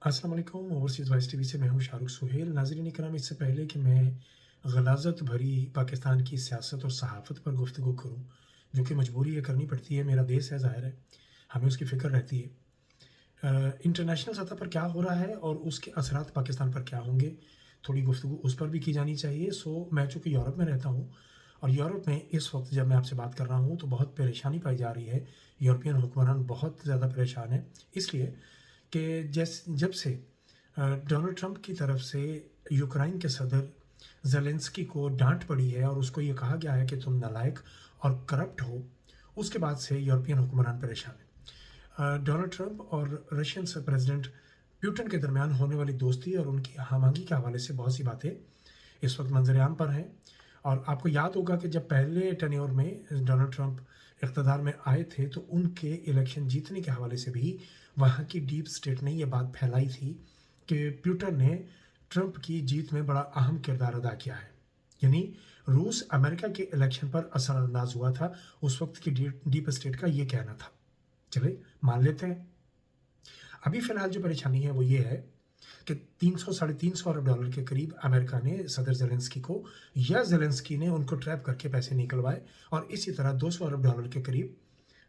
अस्सलाम वालेकुम। Overseas voice TV से मैं हूँ शाहरुख सुहेल। नाज़रीन इकराम, इससे पहले कि मैं ग़लाज़त भरी पाकिस्तान की सियासत और सहाफ़त पर गुफ्तगू करूँ, जो कि मजबूरी है, करनी पड़ती है, मेरा देश है, ज़ाहिर है, हमें उसकी फ़िक्र रहती है। इंटरनेशनल सतह पर क्या हो रहा है और उसके असरात पाकिस्तान पर क्या होंगे, थोड़ी गुफ्तगू उस पर भी की जानी चाहिए। मैं चूँकि यूरोप में रहता हूँ और यूरोप में इस वक़्त जब मैं आपसे बात कर रहा हूँ तो बहुत परेशानी पाई जा रही है। यूरोपियन हुक्मरान बहुत ज़्यादा परेशान हैं, इसलिए कि जब से डोनाल्ड ट्रंप की तरफ से यूक्रेन के सदर ज़ेलेंस्की को डांट पड़ी है और उसको ये कहा गया है कि तुम नालायक और करप्ट हो, उसके बाद से यूरोपियन हुक्मरान परेशान हैं। डोनाल्ड ट्रंप और रशियन से प्रेसिडेंट पुतिन के दरमियान होने वाली दोस्ती और उनकी हमागी के हवाले से बहुत सी बातें इस वक्त मंजरेआम पर हैं। और आपको याद होगा कि जब पहले टेन्योर में डोनाल्ड ट्रंप इक़्तिदार में आए थे तो उनके इलेक्शन जीतने के हवाले से भी वहाँ की डीप स्टेट ने ये बात फैलाई थी कि पुतिन ने ट्रंप की जीत में बड़ा अहम किरदार अदा किया है। यानी रूस अमेरिका के इलेक्शन पर असरअंदाज हुआ था, उस वक्त की डीप स्टेट का ये कहना था। चले मान लेते हैं। अभी फ़िलहाल जो परेशानी है वो ये है कि 300 साढ़े 300 अरब डॉलर के करीब अमेरिका ने सदर ज़ेलेंस्की को या ज़ेलेंस्की ने उनको ट्रैप करके पैसे निकलवाए और इसी तरह 200 अरब डॉलर के करीब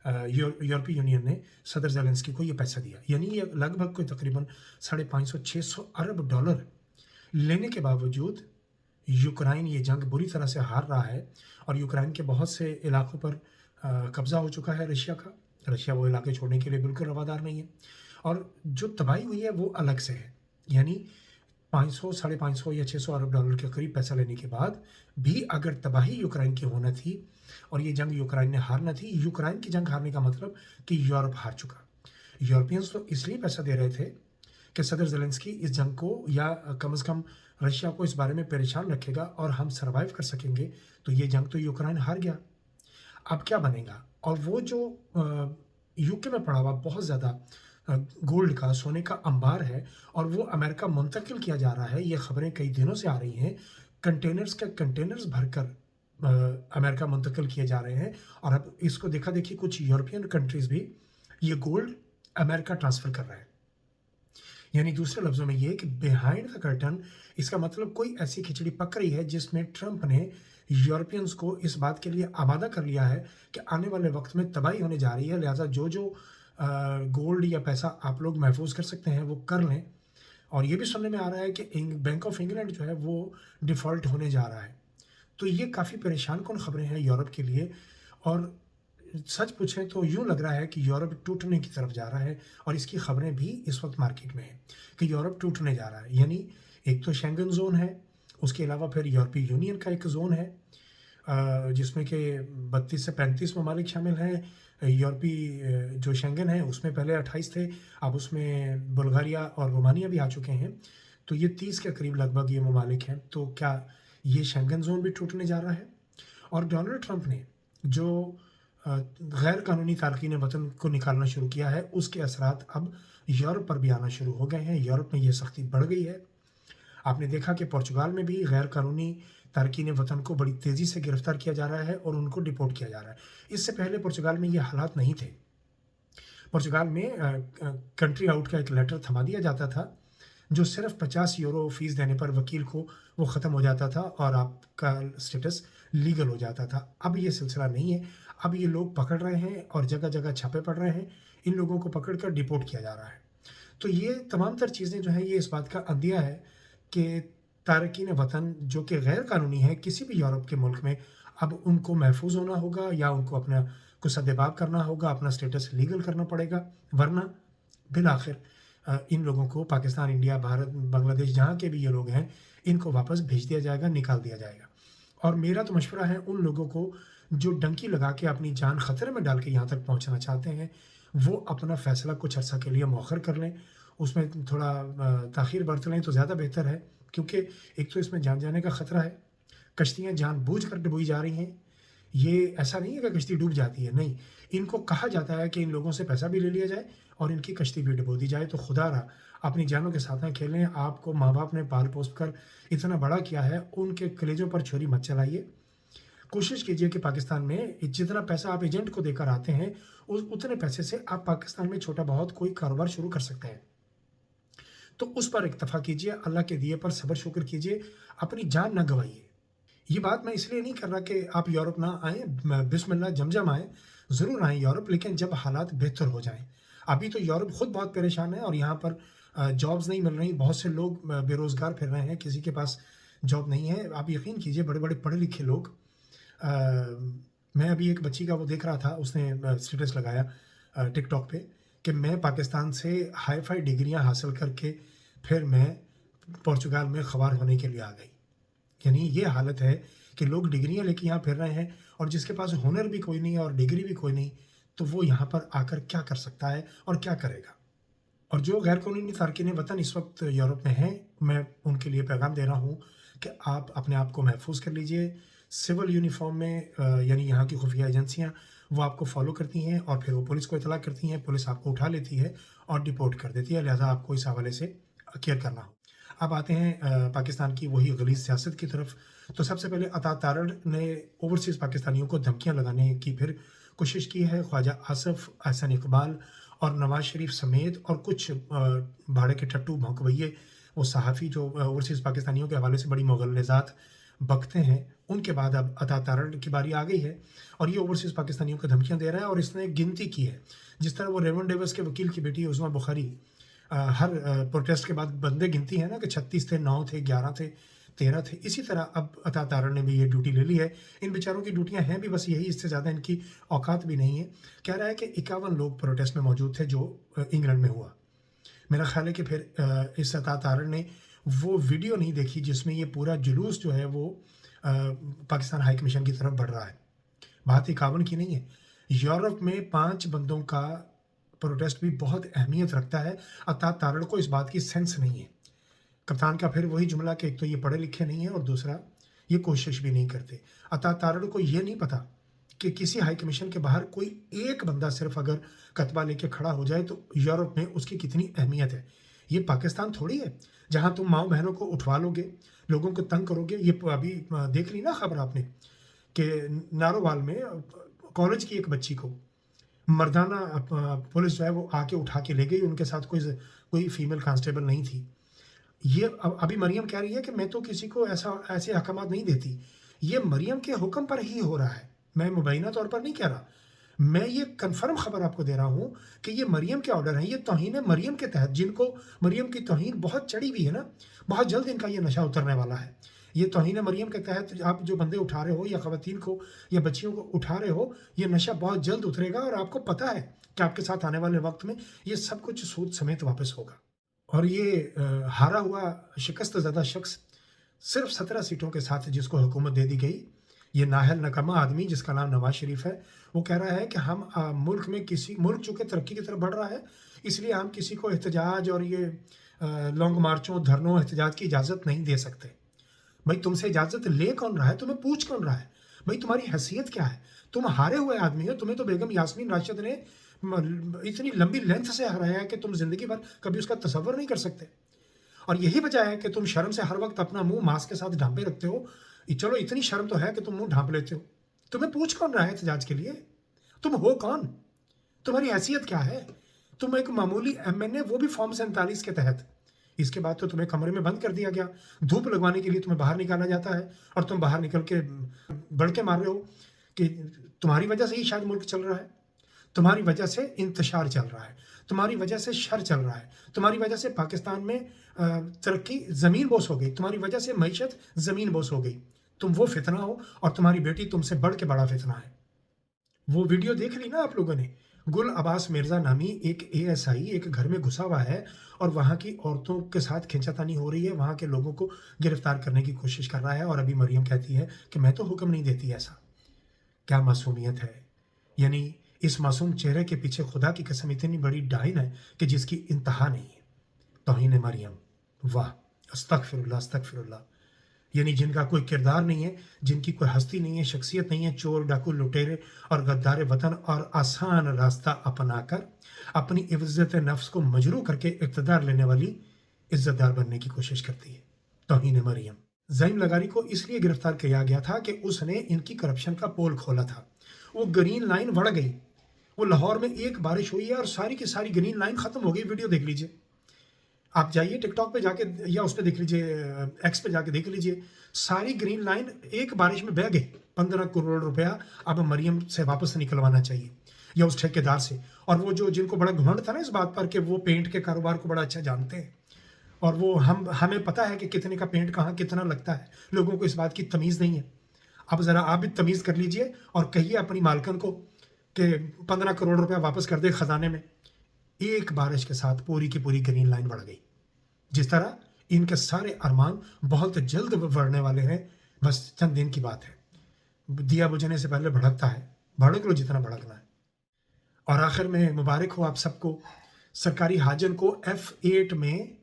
यूरोपीय यूनियन ने सदर ज़ेलेंस्की को ये पैसा दिया। यानी ये लगभग कोई तकरीबन 550-600 अरब डॉलर लेने के बावजूद यूक्रेन ये जंग बुरी तरह से हार रहा है और यूक्रेन के बहुत से इलाकों पर कब्ज़ा हो चुका है रशिया का। रशिया वो इलाके छोड़ने के लिए बिल्कुल रवादार नहीं है और जो तबाही हुई है वो अलग से है। यानी 500, साढ़े 500 या 600 अरब डॉलर के करीब पैसा लेने के बाद भी अगर तबाही यूक्रेन की होना थी और ये जंग यूक्रेन ने हारना थी, यूक्रेन की जंग हारने का मतलब कि यूरोप हार चुका। यूरोपियंस तो इसलिए पैसा दे रहे थे कि सदर ज़ेलेंस्की इस जंग को या कम से कम रशिया को इस बारे में परेशान रखेगा और हम सर्वाइव कर सकेंगे, तो ये जंग तो यूक्रेन हार गया। अब क्या बनेगा? और वो जो यूके में पड़ा हुआ बहुत ज़्यादा गोल्ड का, सोने का अंबार है और वो अमेरिका मुंतकिल किया जा रहा है, ये खबरें कई दिनों से आ रही हैं। कंटेनर्स के कंटेनर्स भरकर अमेरिका मुंतकिल किए जा रहे हैं और अब इसको देखा-देखी कुछ यूरोपियन कंट्रीज़ भी ये गोल्ड अमेरिका ट्रांसफ़र कर रहे हैं। यानी दूसरे लफ्ज़ों में ये कि बिहाइंड द कर्टन इसका मतलब कोई ऐसी खिचड़ी पक रही है जिसमें ट्रंप ने यूरोपियंस को इस बात के लिए आमादा कर लिया है कि आने वाले वक्त में तबाही होने जा रही है, लिहाजा जो गोल्ड या पैसा आप लोग महफूज कर सकते हैं वो कर लें। और ये भी सुनने में आ रहा है कि बैंक ऑफ इंग्लैंड जो है वो डिफ़ॉल्ट होने जा रहा है। तो ये काफ़ी परेशान कुन खबरें हैं यूरोप के लिए और सच पूछें तो यूँ लग रहा है कि यूरोप टूटने की तरफ जा रहा है और इसकी खबरें भी इस वक्त मार्केट में हैं कि यूरोप टूटने जा रहा है। यानी एक तो शेंगन ज़ोन है, उसके अलावा फिर यूरोपीय यूनियन का एक ज़ोन है जिसमें कि 32 से 35 ममालिक शामिल हैं। यूरोपीय जो शेंगन है उसमें पहले 28 थे, अब उसमें बुल्गारिया और रोमानिया भी आ चुके हैं। तो ये 30 के करीब लगभग ये ममालिक हैं। तो क्या ये शेंगन ज़ोन भी टूटने जा रहा है? और डोनाल्ड ट्रंप ने जो गैर कानूनी तारकीन वतन को निकालना शुरू किया है, उसके असरात अब यूरोप पर भी आना शुरू हो गए हैं। यूरोप में ये सख्ती बढ़ गई है। आपने देखा कि पुर्तगाल में भी गैर कानूनी तारकीन वतन को बड़ी तेज़ी से गिरफ्तार किया जा रहा है और उनको डिपोर्ट किया जा रहा है। इससे पहले पुर्तगाल में ये हालात नहीं थे। पुर्तगाल में कंट्री आउट का एक लेटर थमा दिया जाता था, जो सिर्फ़ 50 यूरो फ़ीस देने पर वकील को वो ख़त्म हो जाता था और आपका स्टेटस लीगल हो जाता था। अब ये सिलसिला नहीं है, अब ये लोग पकड़ रहे हैं और जगह-जगह छापे पड़ रहे हैं, इन लोगों को पकड़ कर डिपोर्ट किया जा रहा है। तो ये तमाम तर चीज़ें जो हैं ये इस बात का अंदिया है कि तारकीन वतन जो कि गैर कानूनी है किसी भी यूरोप के मुल्क में, अब उनको महफूज़ होना होगा या उनको अपना को सद्देबाब करना होगा, अपना स्टेटस लीगल करना पड़ेगा, वरना बिल आखिर इन लोगों को पाकिस्तान, इंडिया, भारत, बांग्लादेश जहाँ के भी ये लोग हैं, इनको वापस भेज दिया जाएगा, निकाल दिया जाएगा। और मेरा तो मशवरा है उन लोगों को जो डंकी लगा के अपनी जान खतरे में डाल के यहाँ तक पहुँचना चाहते हैं, वो अपना फ़ैसला कुछ अर्सा के लिए मौखर कर लें। उसमें थोड़ा ताख़ीर बरत लें तो ज़्यादा बेहतर है क्योंकि एक तो इसमें जान जाने का ख़तरा है, कश्तियाँ जानबूझकर डुबोई जा रही हैं। ये ऐसा नहीं है कि कश्ती डूब जाती है, नहीं। इनको कहा जाता है कि इन लोगों से पैसा भी ले लिया जाए और इनकी कश्ती भी डुबो दी जाए, तो खुदारा अपनी जानों के साथ ना खेलें। आपको माँ-बाप ने पाल-पोस कर इतना बड़ा किया है, उनके कलेजों पर छुरी मत चलाइए। कोशिश कीजिए कि पाकिस्तान में जितना पैसा आप एजेंट को देकर आते हैं, उतने पैसे से आप पाकिस्तान में छोटा-बहुत कोई कारोबार शुरू कर सकते हैं। तो उस पर इक्तफा कीजिए, अल्लाह के दिए पर सब्र शुक्र कीजिए, अपनी जान ना गंवाइए। ये बात मैं इसलिए नहीं कर रहा कि आप यूरोप ना आएँ, बिस्मिल्लाह जमजम आएँ, ज़रूर आएँ यूरोप, लेकिन जब हालात बेहतर हो जाएँ। अभी तो यूरोप खुद बहुत परेशान है और यहाँ पर जॉब्स नहीं मिल रही, बहुत से लोग बेरोज़गार फिर रहे हैं, किसी के पास जॉब नहीं है। आप यकीन कीजिए, बड़े-बड़े पढ़े-लिखे लोग, अ, मैं अभी एक बच्ची का वो देख रहा था, उसने स्टेटस लगाया टिकटॉक पे कि मैं पाकिस्तान से हाई-फाई डिग्रियाँ हासिल करके फिर मैं पुर्तगाल में ख़वार होने के लिए आ गई। यानी ये हालत है कि लोग डिग्रियाँ लेके यहाँ फिर रहे हैं और जिसके पास हुनर भी कोई नहीं है और डिग्री भी कोई नहीं, तो वो यहाँ पर आकर क्या कर सकता है और क्या करेगा? और जो गैर कानूनी तारकीन वतन इस वक्त यूरोप में हैं, मैं उनके लिए पैगाम दे रहा हूँ कि आप अपने आप को महफूज कर लीजिए। सिविल यूनिफॉर्म में यानी यहाँ की खुफिया एजेंसियाँ वो आपको फॉलो करती हैं और फिर वो पुलिस को इतला करती हैं, पुलिस आपको उठा लेती है और डिपोर्ट कर देती है, लिहाजा आपको इस हवाले से केयर करना हो। अब आते हैं पाकिस्तान की वही गलीज़ सियासत की तरफ। तो सबसे पहले अता तारड़ ने ओवरसीज़ पाकिस्तानियों को धमकियाँ लगाने की फिर कोशिश की है। ख्वाजा आसिफ, अहसन इकबाल और नवाज़ शरीफ समेत और कुछ भाड़े के टट्टू भौंकवैये, वो सहाफ़ी जो ओवरसीज़ पाकिस्तानियों के हवाले से बड़ी मुग़ल्लज़ात बकते हैं, उनके बाद अब अता तारड़ की बारी आ गई है और ये ओवरसीज़ पाकिस्तानियों को धमकियाँ दे रहा है और इसने गिनती की है। जिस तरह वो रेमंड डेविस के वकील की बेटी उज़्मा बुखारी हर प्रोटेस्ट के बाद बंदे गिनती है ना कि 36 थे, 9 थे, 11 थे, 13 थे, इसी तरह अब अता तारड़ ने भी ये ड्यूटी ले ली है। इन बेचारों की ड्यूटियाँ हैं भी बस यही, इससे ज़्यादा इनकी औकात भी नहीं है। कह रहा है कि 51 लोग प्रोटेस्ट में मौजूद थे जो इंग्लैंड में हुआ। मेरा ख़्याल है कि फिर इस अता तारड़ ने वो वीडियो नहीं देखी जिसमें ये पूरा जुलूस जो है वो पाकिस्तान हाई कमीशन की तरफ बढ़ रहा है। बात 51 की नहीं है। यूरोप में 5 बंदों का प्रोटेस्ट भी बहुत अहमियत रखता है। अता तारड़ को इस बात की सेंस नहीं है। कप्तान का फिर वही जुमला कि एक तो ये पढ़े लिखे नहीं है और दूसरा ये कोशिश भी नहीं करते। अता तारड़ को ये नहीं पता कि किसी हाई कमीशन के बाहर कोई एक बंदा सिर्फ अगर कतबा लेके खड़ा हो जाए तो यूरोप में उसकी कितनी अहमियत है। ये पाकिस्तान थोड़ी है जहाँ तुम माओ बहनों को उठवा लोगे, लोगों को तंग करोगे। ये अभी देख ली ना खबर आपने कि नारोवाल में कॉलेज की एक बच्ची को मर्दाना पुलिस जो है वो आके उठा के ले गई, उनके साथ कोई फीमेल कांस्टेबल नहीं थी। ये अभी मरियम कह रही है कि मैं तो किसी को ऐसे अहकामात नहीं देती। ये मरियम के हुक्म पर ही हो रहा है, मैं मुबैना तौर पर नहीं कह रहा। मैं ये कन्फर्म खबर आपको दे रहा हूँ कि ये मरियम के ऑर्डर हैं। ये तौहीन मरियम के तहत, जिनको मरियम की तौहीन बहुत चढ़ी हुई है ना, बहुत जल्द इनका ये नशा उतरने वाला है। ये तौहीन मरियम के तहत आप जो बंदे उठा रहे हो या ख़वातीन को या बच्चियों को उठा रहे हो, ये नशा बहुत जल्द उतरेगा और आपको पता है कि आपके साथ आने वाले वक्त में ये सब कुछ सूद समेत वापस होगा। और ये हारा हुआ शिकस्त ज़दा शख्स सिर्फ 17 सीटों के साथ जिसको हुकूमत दे दी गई, ये नाहल नकमा आदमी जिसका नाम नवाज शरीफ है, वो कह रहा है कि हम मुल्क चूँकि तरक्की की तरफ बढ़ रहा है, इसलिए हम किसी को एहतजाज और ये लॉन्ग मार्चों, धरनों, एहतजाज की इजाज़त नहीं दे सकते। भाई तुमसे इजाज़त ले कौन रहा है, तुम्हें पूछ कौन रहा है? भाई तुम्हारी हैसियत क्या है? तुम हारे हुए आदमी हो, तुम्हें तो बेगम यास्मीन राशिद ने इतनी लंबी लेंथ से हराया है कि तुम ज़िंदगी भर कभी उसका तसव्वुर नहीं कर सकते। और यही वजह है कि तुम शर्म से हर वक्त अपना मुंह मास्क के साथ ढांपे रखते हो। चलो इतनी शर्म तो है कि तुम मुंह ढांप लेते हो। तुम्हें पूछ कौन रहा है एहतजाज के लिए? तुम हो कौन? तुम्हारी हैसियत क्या है? तुम एक मामूली एमएनए, वो भी फॉर्म 47 के तहत। इसके बाद तो तुम्हें कमरे में बंद कर दिया गया। धूप लगवाने के लिए तुम्हें बाहर निकाला जाता है और तुम बाहर निकल के बड़के मार रहे हो कि तुम्हारी वजह से ही शायद मुल्क चल रहा है, तुम्हारी वजह से इंतशार चल रहा है, तुम्हारी वजह से शर चल रहा है, तुम्हारी वजह से पाकिस्तान में तरक्की ज़मीन बोस हो गई, तुम्हारी वजह से मईशत ज़मीन बोस हो गई। तुम वो फितना हो और तुम्हारी बेटी तुमसे बढ़ के बड़ा फितना है। वो वीडियो देख ली ना आप लोगों ने? गुल अब्बास मिर्ज़ा नामी एक एएसआई एक घर में घुसा हुआ है और वहाँ की औरतों के साथ खींचातानी हो रही है, वहाँ के लोगों को गिरफ्तार करने की कोशिश कर रहा है और अभी मरियम कहती है कि मैं तो हुक्म नहीं देती ऐसा। क्या मासूमियत है! यानी इस मासूम चेहरे के पीछे खुदा की कसम इतनी बड़ी डाइन है कि जिसकी इंतहा नहीं है। तौहीन मरियम, वाह! अस्तगफिरुल्लाह, अस्तगफिरुल्लाह। यानी जिनका कोई किरदार नहीं है, जिनकी कोई हस्ती नहीं है, शख्सियत नहीं है, चोर, डाकू, लुटेरे और गद्दार वतन और आसान रास्ता अपनाकर अपनी इज्जत नफ्स को मजरू करके इक़्तिदार लेने वाली इज्जतदार बनने की कोशिश करती है। तौहीन मरियम। ज़ईम लगारी को इसलिए गिरफ्तार किया गया था कि उसने इनकी करप्शन का पोल खोला था। वो ग्रीन लाइन बढ़ गई। वो लाहौर में एक बारिश हुई है और सारी की सारी ग्रीन लाइन ख़त्म हो गई। वीडियो देख लीजिए। आप जाइए टिकटॉक पे जाके या उस पे देख लीजिए, एक्स पे जाके देख लीजिए, सारी ग्रीन लाइन एक बारिश में बह गई। 15 करोड़ रुपया अब मरियम से वापस निकलवाना चाहिए या उस ठेकेदार से। और वो जो जिनको बड़ा घमंड था ना इस बात पर कि वो पेंट के कारोबार को बड़ा अच्छा जानते हैं, और वो हमें पता है कि कितने का पेंट कहाँ कितना लगता है, लोगों को इस बात की तमीज़ नहीं है। अब ज़रा आप भी तमीज़ कर लीजिए और कहिए अपनी मालकन को कि 15 करोड़ रुपया वापस कर दे ख़जाने में। एक बारिश के साथ पूरी की पूरी ग्रीन लाइन बढ़ गई। जिस तरह इनके सारे अरमान बहुत जल्द बढ़ने वाले हैं, बस चंद दिन की बात है। दिया बुझने से पहले भड़कता है, भड़क लो जितना भड़कना है। और आखिर में मुबारक हो आप सबको, सरकारी हाजन को F8 में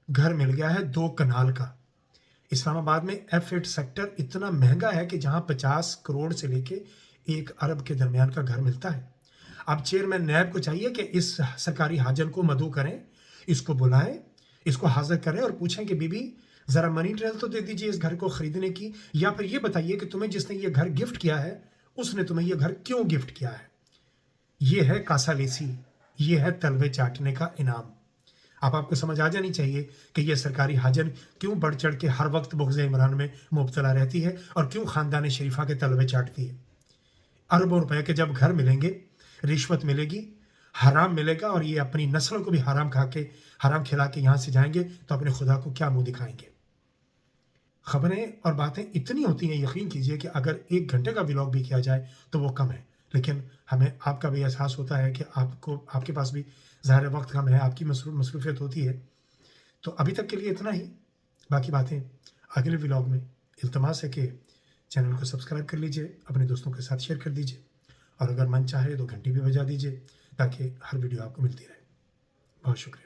घर मिल गया है 2 कनाल का। इस्लामाबाद में F8 सेक्टर इतना महंगा है कि जहां 50 करोड़ से लेके 1 अरब के दरमियान का घर मिलता है। अब चेयरमैन नैब को चाहिए कि इस सरकारी हाजन को मदऊ करें, इसको बुलाएं, इसको हाजिर करें और पूछें कि बीबी ज़रा मनी ट्रेल तो दे दीजिए इस घर को ख़रीदने की, या फिर ये बताइए कि तुम्हें जिसने ये घर गिफ्ट किया है उसने तुम्हें ये घर क्यों गिफ्ट किया है। ये है कासालेसी, ये है तलवे चाटने का इनाम। अब आपको समझ आ जानी चाहिए कि यह सरकारी हाजन क्यों बढ़ चढ़ के हर वक्त बुग़्ज़ इमरान में मुब्तला रहती है और क्यों ख़ानदान शरीफा के तलवे चाटती है। अरबों रुपए के जब घर मिलेंगे, रिश्वत मिलेगी, हराम मिलेगा, और ये अपनी नस्लों को भी हराम खा के हराम खिला के यहाँ से जाएंगे तो अपने खुदा को क्या मुंह दिखाएंगे। खबरें और बातें इतनी होती हैं, यकीन कीजिए कि अगर 1 घंटे का व्लॉग भी किया जाए तो वो कम है। लेकिन हमें आपका भी एहसास होता है कि आपके पास भी ज़ाहिर वक्त कम है, आपकी मसरूफ़ियत होती है। तो अभी तक के लिए इतना ही, बाकी बातें अगले व्लॉग में। इल्तमास है कि चैनल को सब्सक्राइब कर लीजिए, अपने दोस्तों के साथ शेयर कर दीजिए, और अगर मन चाहे तो घंटी भी बजा दीजिए ताकि हर वीडियो आपको मिलती रहे। बहुत शुक्रिया।